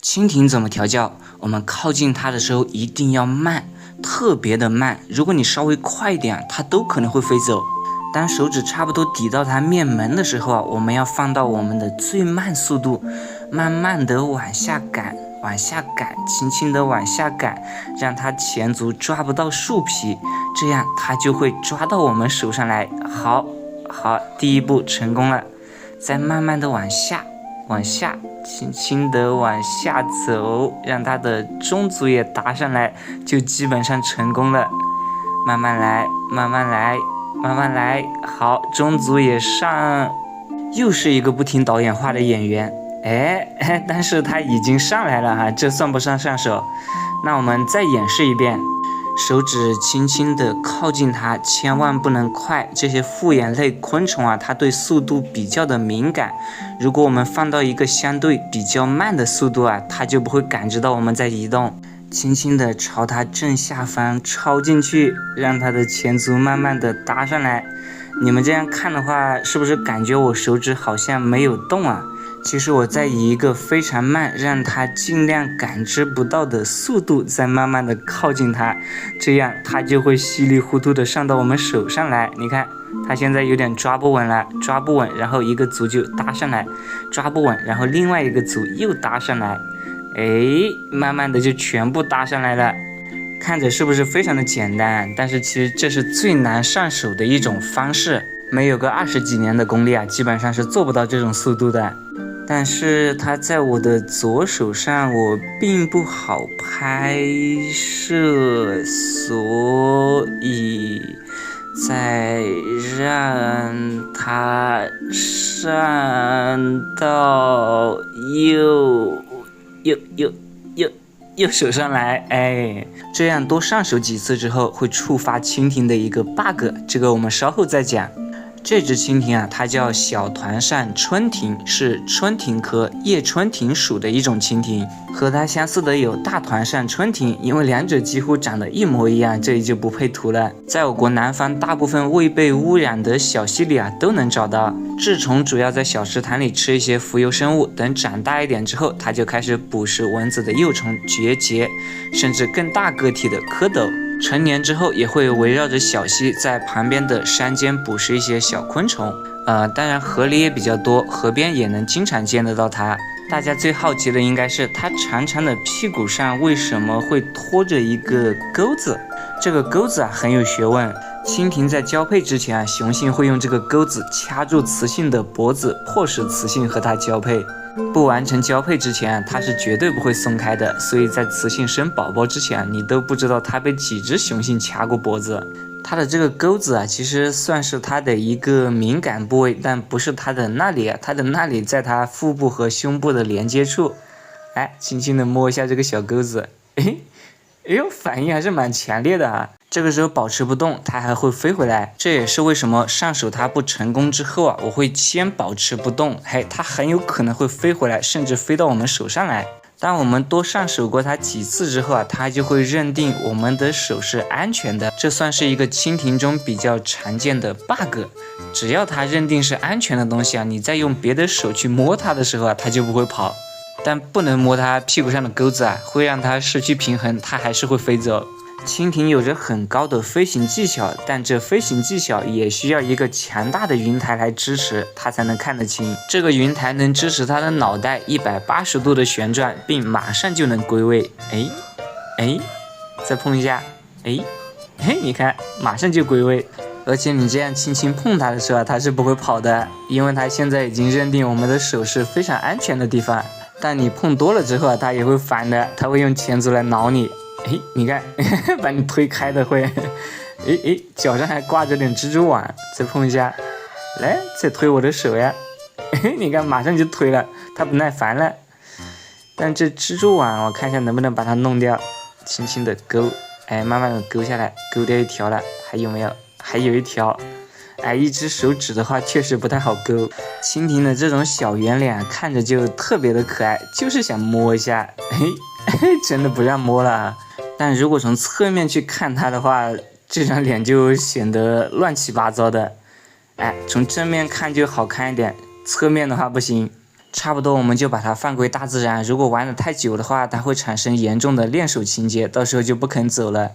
蜻蜓怎么调教？我们靠近它的时候一定要慢，特别的慢。如果你稍微快一点，它都可能会飞走。当手指差不多抵到它面门的时候啊，我们要放到我们的最慢速度，慢慢的往下赶，轻轻的往下赶，让它前足抓不到树皮，这样它就会抓到我们手上来。好，第一步成功了。再慢慢的往下，轻轻的往下走，让它的中足也搭上来，就基本上成功了。慢慢来，好，中足也上。又是一个不听导演话的演员，但是他已经上来了哈，这算不上上手。那我们再演示一遍。手指轻轻地靠近它，千万不能快。这些复眼类昆虫啊，它对速度比较的敏感。如果我们放到一个相对比较慢的速度啊，它就不会感知到我们在移动。轻轻地朝它正下方抄进去，让它的前足慢慢的搭上来。你们这样看的话，是不是感觉我手指好像没有动啊？其实我在以一个非常慢，让它尽量感知不到的速度，再慢慢的靠近它，这样它就会稀里糊涂的上到我们手上来。你看，它现在有点抓不稳了，然后一个足就搭上来，抓不稳，然后另外一个足又搭上来，慢慢的就全部搭上来了。看着是不是非常的简单？但是其实这是最难上手的一种方式，没有个20几年的功力啊，基本上是做不到这种速度的。但是它在我的左手上，我并不好拍摄，所以再让它上到右手上来，这样多上手几次之后，会触发蜻蜓的一个 bug， 这个我们稍后再讲。这只蜻蜓啊，它叫小团扇春蜓，是春蜓科叶春蜓属的一种蜻蜓。和它相似的有大团扇春蜓，因为两者几乎长得一模一样，这里就不配图了。在我国南方大部分未被污染的小溪里啊，都能找到。稚虫主要在小池塘里吃一些浮游生物，等长大一点之后，它就开始捕食蚊子的幼虫、绝节，甚至更大个体的蝌蚪。成年之后也会围绕着小溪，在旁边的山间捕食一些小昆虫。当然河里也比较多，河边也能经常见得到它。大家最好奇的应该是它长长的屁股上为什么会拖着一个钩子？这个钩子啊很有学问。蜻蜓在交配之前啊，雄性会用这个钩子掐住雌性的脖子，迫使雌性和它交配。不完成交配之前啊，它是绝对不会松开的，所以在雌性生宝宝之前啊，你都不知道它被几只雄性掐过脖子。它的这个钩子啊，其实算是它的一个敏感部位，但不是它的那里啊，它的那里在它腹部和胸部的连接处。轻轻的摸一下这个小钩子，反应还是蛮强烈的啊。这个时候保持不动，它还会飞回来。这也是为什么上手它不成功之后啊，我会先保持不动，它很有可能会飞回来，甚至飞到我们手上来。当我们多上手过它几次之后啊，它就会认定我们的手是安全的。这算是一个蜻蜓中比较常见的 bug。只要它认定是安全的东西啊，你再用别的手去摸它的时候啊，它就不会跑。但不能摸它屁股上的钩子啊，会让它失去平衡，它还是会飞走。蜻蜓有着很高的飞行技巧，但这飞行技巧也需要一个强大的云台来支持，它才能看得清。这个云台能支持它的脑袋180度的旋转，并马上就能归位。再碰一下，你看，马上就归位。而且你这样轻轻碰它的时候啊，它是不会跑的，因为它现在已经认定我们的手是非常安全的地方。但你碰多了之后啊，它也会烦的，它会用前足来挠你。你看，把你推开的会，脚上还挂着点蜘蛛网，再碰一下，来，再推我的手呀，你看马上就推了，它不耐烦了。但这蜘蛛网我看一下能不能把它弄掉，轻轻的勾，慢慢的勾下来，勾掉一条了，还有没有？还有一条。一只手指的话确实不太好勾。蜻蜓的这种小圆脸看着就特别的可爱，就是想摸一下，真的不让摸了。但如果从侧面去看它的话，这张脸就显得乱七八糟的。从正面看就好看一点，侧面的话不行。差不多我们就把它放归大自然。如果玩得太久的话，它会产生严重的恋手情节，到时候就不肯走了。